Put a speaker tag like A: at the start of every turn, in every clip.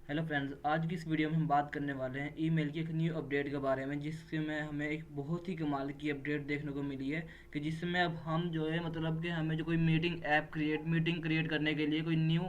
A: Hello friends, आज की इस वीडियो में हम बात करने वाले हैं ईमेल की एक न्यू अपडेट के बारे में, जिसमें हमें एक बहुत ही कमाल की अपडेट देखने को मिली है कि जिसमें अब हम जो है मतलब कि हमें जो कोई मीटिंग क्रिएट करने के लिए कोई न्यू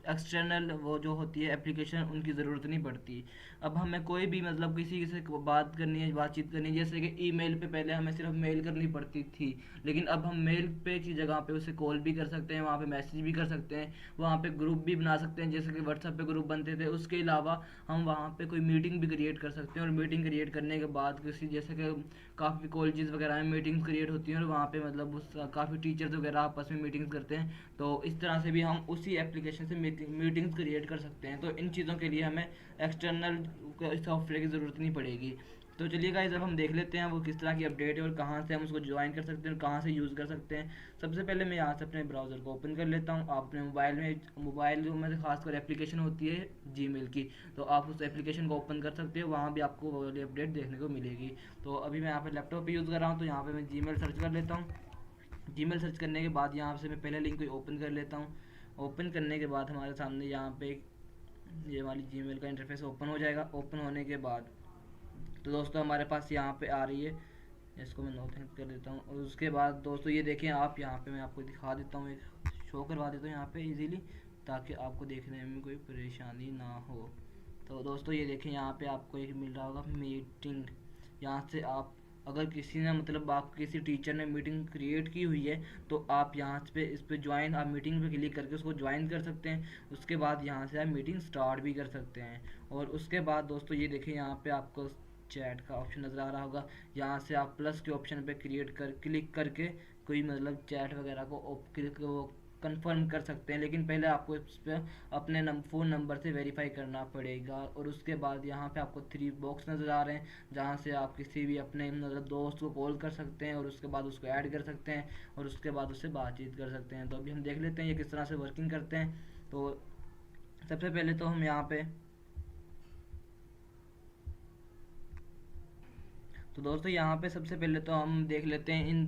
A: एक्सटर्नल वो जो होती है एप्लीकेशन, उनकी ज़रूरत नहीं पड़ती। अब हमें कोई भी मतलब किसी से बात करनी है, बातचीत करनी है, जैसे कि ईमेल पे पहले हमें सिर्फ मेल करनी पड़ती थी, लेकिन अब हम मेल पे की जगह पे उसे कॉल भी कर सकते हैं, वहाँ पे मैसेज भी कर सकते हैं, वहाँ पे ग्रुप भी बना सकते हैं जैसे कि व्हाट्सएप पे ग्रुप बनते थे। उसके अलावा हम वहाँ पे कोई मीटिंग भी क्रिएट कर सकते हैं, और मीटिंग क्रिएट करने के बाद किसी जैसे कि काफ़ी कॉलेजेस वगैरह में मीटिंग्स क्रिएट होती हैं, और वहाँ पे मतलब उस काफ़ी टीचर्स वगैरह आपस में मीटिंग्स करते हैं। तो इस तरह से भी हम उसी एप्लीकेशन से मीटिंग्स क्रिएट कर सकते हैं। तो इन चीज़ों के लिए हमें एक्सटर्नल सॉफ्टवेयर की ज़रूरत नहीं पड़ेगी। तो चलिए गाइस, अब हम देख लेते हैं वो किस तरह की अपडेट है और कहाँ से हम उसको ज्वाइन कर सकते हैं और कहाँ से यूज़ कर सकते हैं। सबसे पहले मैं यहाँ से अपने ब्राउज़र को ओपन कर लेता हूँ। आप अपने मोबाइल में से खासकर एप्लीकेशन होती है जीमेल की, तो आप उस एप्लीकेशन को ओपन कर सकते हो, वहाँ भी आपको वो वाली अपडेट देखने को मिलेगी। तो अभी मैं यहाँ पर लैपटॉप पे यूज़ कर रहा हूँ, तो यहाँ पर मैं जीमेल सर्च कर लेता हूँ। जीमेल सर्च करने के बाद यहाँ से मैं पहले लिंक को ओपन कर लेता हूँ। ओपन करने के बाद हमारे सामने यहाँ पे ये वाली जीमेल का इंटरफेस ओपन हो जाएगा। ओपन होने के बाद तो दोस्तों हमारे पास यहाँ पे आ रही है, इसको मैं नो थैंक्स कर देता हूँ। और उसके बाद दोस्तों ये देखें आप, यहाँ पे मैं आपको दिखा देता हूँ, एक शो करवा देता हूँ यहाँ पे इजीली, ताकि आपको देखने में कोई परेशानी ना हो। तो दोस्तों ये देखें, यहाँ पे आपको एक मिल रहा होगा मीटिंग। यहाँ से आप अगर किसी ने मतलब आप किसी टीचर ने मीटिंग क्रिएट की हुई है, तो आप यहाँ पे इस पे ज्वाइन, आप मीटिंग पे क्लिक करके उसको ज्वाइन कर सकते हैं। उसके बाद यहाँ से आप मीटिंग स्टार्ट भी कर सकते हैं। और उसके बाद दोस्तों ये देखें, यहाँ पे आपको चैट का ऑप्शन नज़र आ रहा होगा। यहाँ से आप प्लस के ऑप्शन पे क्लिक करके कोई मतलब चैट वगैरह को कंफर्म कर सकते हैं, लेकिन पहले आपको इस पर अपने फ़ोन नंबर से वेरीफाई करना पड़ेगा। और उसके बाद यहाँ पे आपको 3 बॉक्स नज़र आ रहे हैं, जहाँ से आप किसी भी अपने मतलब दोस्त को कॉल कर सकते हैं, और उसके बाद उसको ऐड कर सकते हैं, और उसके बाद उससे बातचीत कर सकते हैं। तो अभी हम देख लेते हैं ये किस तरह से वर्किंग करते हैं। तो सबसे पहले तो हम यहाँ पे तो दोस्तों यहाँ पे सबसे पहले तो हम देख लेते हैं इन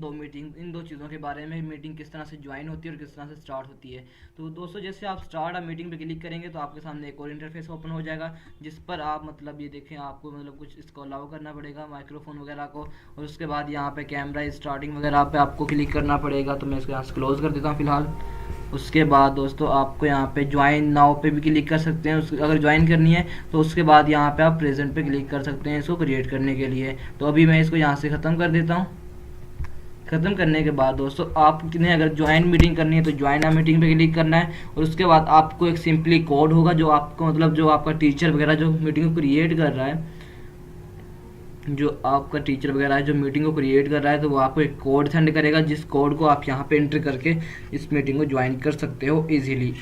A: दो चीज़ों के बारे में, मीटिंग किस तरह से ज्वाइन होती है और किस तरह से स्टार्ट होती है। तो दोस्तों जैसे आप स्टार्ट आप मीटिंग पे क्लिक करेंगे, तो आपके सामने एक और इंटरफेस ओपन हो जाएगा, जिस पर आप मतलब ये देखें, आपको मतलब कुछ इसको अलाउ करना पड़ेगा, माइक्रोफोन वगैरह को। और उसके बाद यहाँ पे कैमरा स्टार्टिंग वगैरह पे आपको क्लिक करना पड़ेगा। तो मैं इसको यहाँ से क्लोज़ कर देता हूँ फ़िलहाल। उसके बाद दोस्तों आपको यहाँ पे ज्वाइन नाउ पे भी क्लिक कर सकते हैं, अगर ज्वाइन करनी है। तो उसके बाद यहाँ पे आप प्रेजेंट पे क्लिक कर सकते हैं इसको क्रिएट करने के लिए। तो अभी मैं इसको यहाँ से ख़त्म कर देता हूँ। ख़त्म करने के बाद दोस्तों आपने अगर ज्वाइन मीटिंग करनी है, तो ज्वाइन आ मीटिंग पे क्लिक करना है। और उसके बाद आपको एक सिंपली कोड होगा, जो आपको मतलब जो आपका टीचर वगैरह जो मीटिंग को क्रिएट कर रहा है, जो आपका टीचर वगैरह है जो मीटिंग को क्रिएट कर रहा है, तो वो आपको एक कोड सेंड करेगा, जिस कोड को आप यहाँ पे एंटर करके इस मीटिंग को ज्वाइन कर सकते हो इजीली।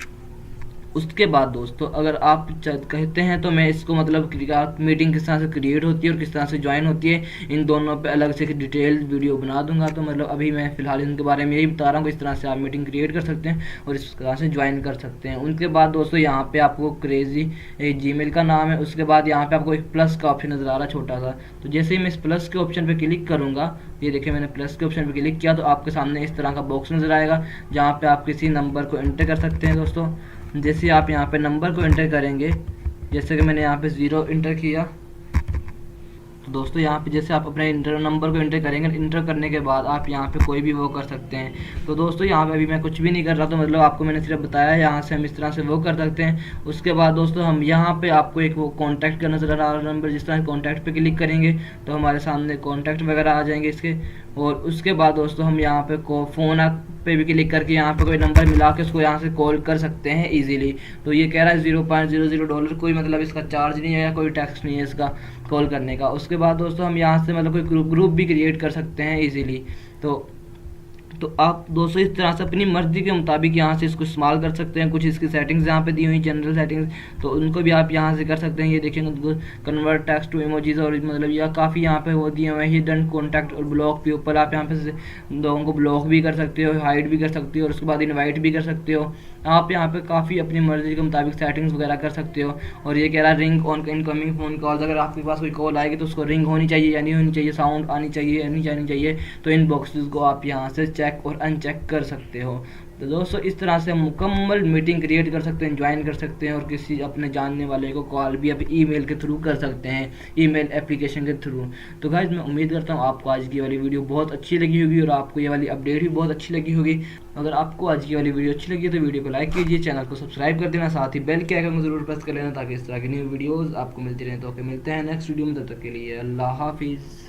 A: उसके बाद दोस्तों अगर आप कहते हैं, तो मैं इसको मतलब मीटिंग किस तरह से क्रिएट होती है और किस तरह से ज्वाइन होती है, इन दोनों पे अलग से डिटेल वीडियो बना दूंगा। तो मतलब अभी मैं फ़िलहाल इनके बारे में यही बता रहा हूँ कि इस तरह से आप मीटिंग क्रिएट कर सकते हैं और इस तरह से ज्वाइन कर सकते हैं। उनके बाद दोस्तों यहाँ पे आपको क्रेजी जीमेल का नाम है। उसके बाद यहाँ पे आपको एक प्लस का ऑप्शन नज़र आ रहा है छोटा सा। तो जैसे ही मैं इस प्लस के ऑप्शन पर क्लिक करूँगा, ये देखिए मैंने प्लस के ऑप्शन पर क्लिक किया, तो आपके सामने इस तरह का बॉक्स नज़र आएगा, जहाँ पे आप किसी नंबर को एंटर कर सकते हैं। दोस्तों जैसे आप यहाँ पे नंबर को एंटर करेंगे, जैसे कि मैंने यहाँ पे 0 इंटर किया, तो दोस्तों यहाँ पे जैसे आप अपने नंबर को एंटर करेंगे, इंटर करने के बाद आप यहाँ पे कोई भी वो कर सकते हैं। तो दोस्तों यहाँ पे अभी मैं कुछ भी नहीं कर रहा, तो मतलब आपको मैंने सिर्फ बताया यहाँ से हम इस तरह से वो कर सकते हैं। उसके बाद दोस्तों हम यहाँ पे आपको एक वो कॉन्टैक्ट का नज़र आ रहा नंबर, जिस तरह कॉन्टैक्ट पे क्लिक करेंगे तो हमारे सामने कॉन्टैक्ट वगैरह आ जाएंगे इसके। और उसके बाद दोस्तों हम यहाँ पे फ़ोन पे भी क्लिक करके यहाँ पे कोई नंबर मिला के उसको यहाँ से कॉल कर सकते हैं इजीली। तो ये कह रहा है $0.00, कोई मतलब इसका चार्ज नहीं है या कोई टैक्स नहीं है इसका कॉल करने का। उसके बाद दोस्तों हम यहाँ से मतलब कोई ग्रुप भी क्रिएट कर सकते हैं इजीली। तो आप दोस्तों इस तरह से अपनी मर्ज़ी के मुताबिक यहाँ से इसको इस्तेमाल कर सकते हैं। कुछ इसकी सेटिंग्स यहाँ पे दी हुई जनरल सेटिंग्स, तो उनको भी आप यहाँ से कर सकते हैं। ये देखेंगे कन्वर्ट टेक्स्ट टू इमोजीज, और मतलब यह काफ़ी यहाँ पे वो दिए हुए हैं हिडन कॉन्टैक्ट और ब्लॉक के ऊपर। आप यहाँ पे लोगों को ब्लॉक भी कर सकते हो, हाइड भी कर सकते हो, और उसके बाद इन्वाइट भी कर सकते हो। आप यहाँ पे काफ़ी अपनी मर्ज़ी के मुताबिक सेटिंग्स वगैरह कर सकते हो। और ये कह रहा है ring on incoming phone calls, अगर आपके पास कोई कॉल आएगी तो उसको रिंग होनी चाहिए या नहीं होनी चाहिए, साउंड आनी चाहिए या नहीं आनी चाहिए। तो इन बॉक्सेस को आप यहाँ से चेक और अनचेक कर सकते हो। तो दोस्तों इस तरह से हम मुकम्मल मीटिंग क्रिएट कर सकते हैं, ज्वाइन कर सकते हैं और किसी अपने जानने वाले को कॉल भी आप ईमेल के थ्रू कर सकते हैं, ईमेल एप्लीकेशन के थ्रू। तो गाइस मैं उम्मीद करता हूँ आपको आज की वाली वीडियो बहुत अच्छी लगी होगी और आपको ये वाली अपडेट भी बहुत अच्छी लगी होगी। अगर आपको आज की वाली वीडियो अच्छी लगी तो वीडियो को लाइक कीजिए, चैनल को सब्सक्राइब कर देना, साथ ही बेल के आइकन को जरूर प्रेस कर लेना ताकि इस तरह की न्यू वीडियोज़ आपको मिलती रहें। तो मिलते हैं नेक्स्ट वीडियो में, तब तक के लिए अल्लाह हाफिज़।